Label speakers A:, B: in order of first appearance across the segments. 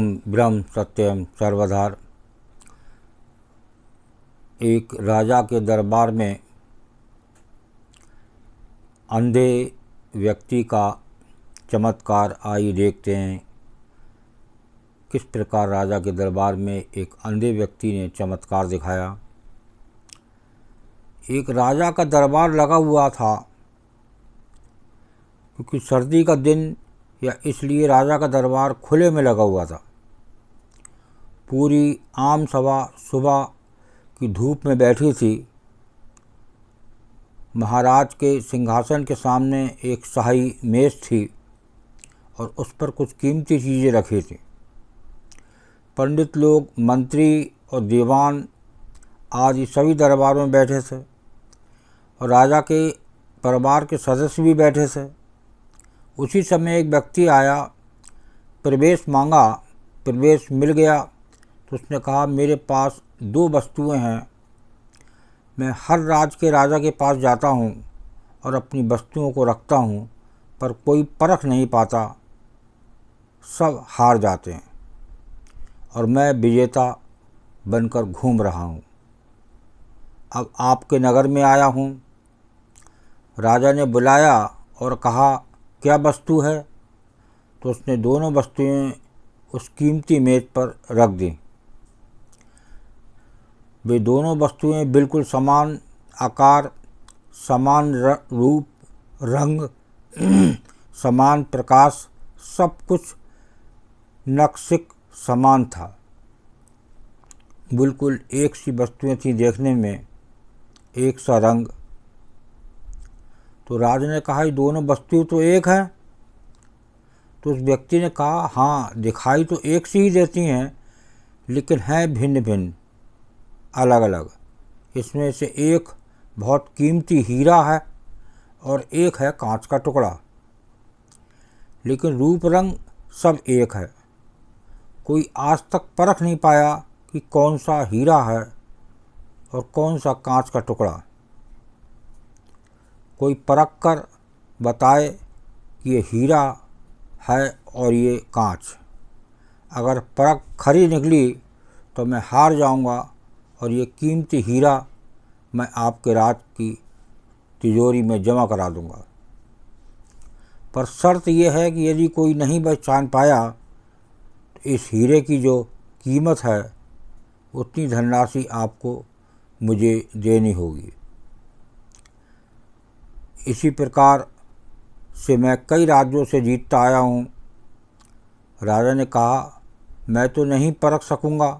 A: ओम ब्रह्म सत्यम सर्वधार। एक राजा के दरबार में अंधे व्यक्ति का चमत्कार आइए देखते हैं किस प्रकार राजा के दरबार में एक अंधे व्यक्ति ने चमत्कार दिखाया। एक राजा का दरबार लगा हुआ था, क्योंकि सर्दी का दिन या इसलिए राजा का दरबार खुले में लगा हुआ था। पूरी आम सभा सुबह की धूप में बैठी थी। महाराज के सिंहासन के सामने एक शाही मेज़ थी और उस पर कुछ कीमती चीज़ें रखी थी। पंडित लोग, मंत्री और दीवान आदि सभी दरबार में बैठे थे और राजा के परिवार के सदस्य भी बैठे थे। उसी समय एक व्यक्ति आया, प्रवेश मांगा, प्रवेश मिल गया तो उसने कहा, मेरे पास 2 वस्तुएं हैं। मैं हर राज्य के राजा के पास जाता हूँ और अपनी वस्तुओं को रखता हूँ, पर कोई परख नहीं पाता, सब हार जाते हैं और मैं विजेता बनकर घूम रहा हूँ। अब आपके नगर में आया हूँ। राजा ने बुलाया और कहा, क्या वस्तु है? तो उसने दोनों वस्तुएं उस कीमती मेज पर रख दी। वे दोनों वस्तुएं बिल्कुल समान आकार, समान रूप, रंग, समान प्रकाश, सब कुछ नक्शिक समान था। बिल्कुल एक सी वस्तुएं थी, देखने में एक सा रंग। तो राजा ने कहा, ये दोनों वस्तुएं तो एक हैं। तो उस व्यक्ति ने कहा, हाँ, दिखाई तो एक सी ही देती हैं, लेकिन हैं भिन्न भिन्न, अलग अलग। इसमें से एक बहुत कीमती हीरा है और एक है कांच का टुकड़ा, लेकिन रूप रंग सब एक है। कोई आज तक परख नहीं पाया कि कौन सा हीरा है और कौन सा कांच का टुकड़ा। कोई परख कर बताए कि ये हीरा है और ये कांच। अगर परख खरी निकली तो मैं हार जाऊंगा और ये कीमती हीरा मैं आपके राज की तिजोरी में जमा करा दूंगा। पर शर्त यह है कि यदि कोई नहीं पहचान पाया तो इस हीरे की जो कीमत है उतनी धनराशि आपको मुझे देनी होगी। इसी प्रकार से मैं कई राज्यों से जीतता आया हूँ। राजा ने कहा, मैं तो नहीं परख सकूँगा।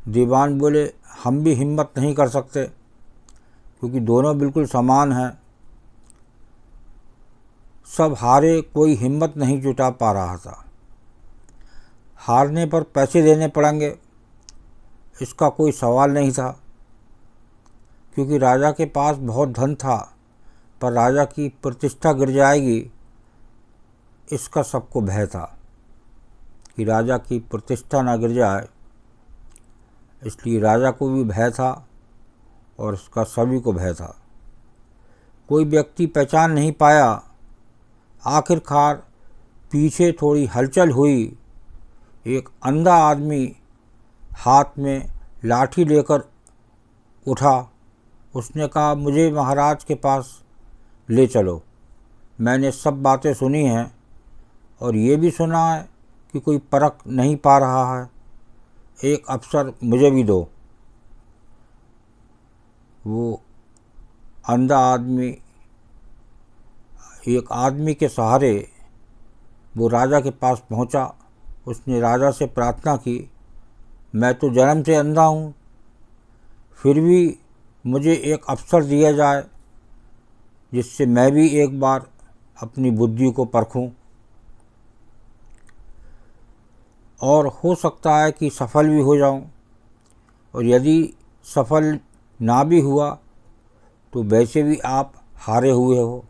A: दीवान बोले, हम भी हिम्मत नहीं कर सकते, क्योंकि दोनों बिल्कुल समान हैं। सब हारे, कोई हिम्मत नहीं जुटा पा रहा था। हारने पर पैसे देने पड़ेंगे, इसका कोई सवाल नहीं था, क्योंकि राजा के पास बहुत धन था, पर राजा की प्रतिष्ठा गिर जाएगी, इसका सबको भय था कि राजा की प्रतिष्ठा ना गिर जाए। इसलिए राजा को भी भय था और इसका सभी को भय था। कोई व्यक्ति पहचान नहीं पाया। आखिरकार पीछे थोड़ी हलचल हुई। एक अंधा आदमी हाथ में लाठी लेकर उठा। उसने कहा, मुझे महाराज के पास ले चलो। मैंने सब बातें सुनी हैं और ये भी सुना है कि कोई परख नहीं पा रहा है। एक अवसर मुझे भी दो। वो अंधा आदमी एक आदमी के सहारे वो राजा के पास पहुंचा। उसने राजा से प्रार्थना की, मैं तो जन्म से अंधा हूँ, फिर भी मुझे एक अवसर दिया जाए जिससे मैं भी एक बार अपनी बुद्धि को परखूं, और हो सकता है कि सफल भी हो जाऊं, और यदि सफल ना भी हुआ तो वैसे भी आप हारे हुए हो।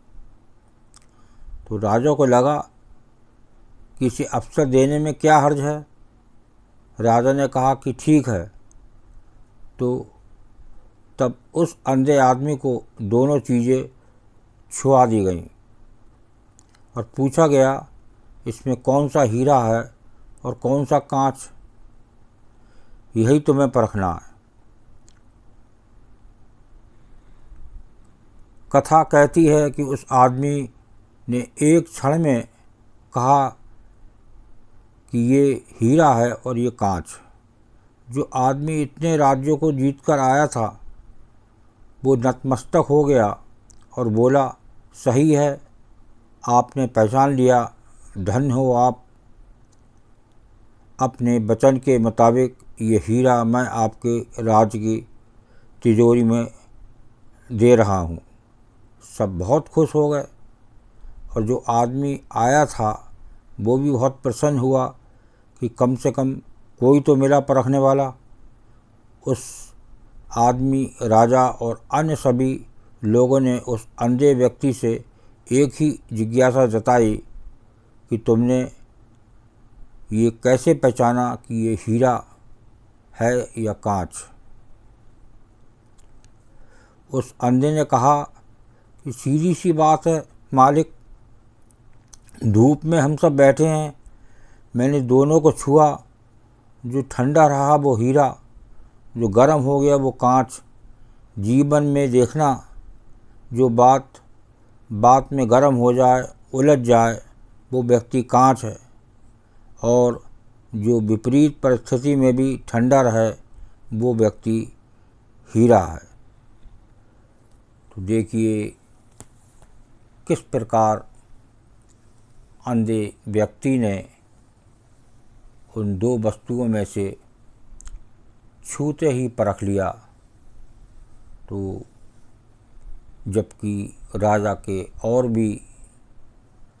A: तो राजा को लगा कि इसे अवसर देने में क्या हर्ज है। राजा ने कहा कि ठीक है। तो तब उस अंधे आदमी को दोनों चीज़ें छुआ दी गईं और पूछा गया, इसमें कौन सा हीरा है और कौन सा कांच, यही तुम्हें परखना है। कथा कहती है कि उस आदमी ने एक क्षण में कहा कि ये हीरा है और ये कांच। जो आदमी इतने राज्यों को जीत कर आया था वो नतमस्तक हो गया और बोला, सही है, आपने पहचान लिया, धन्य हो आप। अपने वचन के मुताबिक ये हीरा मैं आपके राज्य की तिजोरी में दे रहा हूँ। सब बहुत खुश हो गए और जो आदमी आया था वो भी बहुत प्रसन्न हुआ कि कम से कम कोई तो मिला परखने वाला। उस आदमी, राजा और अन्य सभी लोगों ने उस अंधे व्यक्ति से एक ही जिज्ञासा जताई कि तुमने ये कैसे पहचाना कि ये हीरा है या कांच। उस अंधे ने कहा कि सीधी सी बात है मालिक, धूप में हम सब बैठे हैं, मैंने दोनों को छुआ, जो ठंडा रहा वो हीरा, जो गर्म हो गया वो कांच। जीवन में देखना, जो बात बात में गर्म हो जाए, उलझ जाए, वो व्यक्ति कांच है, और जो विपरीत परिस्थिति में भी ठंडा रहे वो व्यक्ति हीरा है। तो देखिए किस प्रकार अंधे व्यक्ति ने उन दो वस्तुओं में से छूते ही परख लिया। तो जबकि राजा के और भी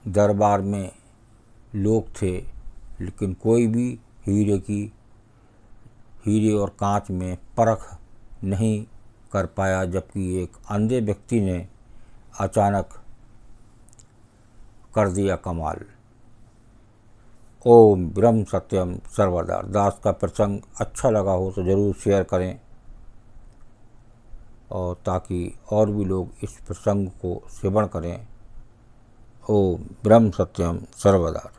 A: दरबार में लोग थे, लेकिन कोई भी हीरे और कांच में परख नहीं कर पाया, जबकि एक अंधे व्यक्ति ने अचानक कर दिया कमाल। ओम ब्रह्म सत्यम सर्वदा। दास का प्रसंग अच्छा लगा हो तो ज़रूर शेयर करें, और ताकि और भी लोग इस प्रसंग को श्रवण करें। ओम ब्रह्म सत्यम सर्वदा।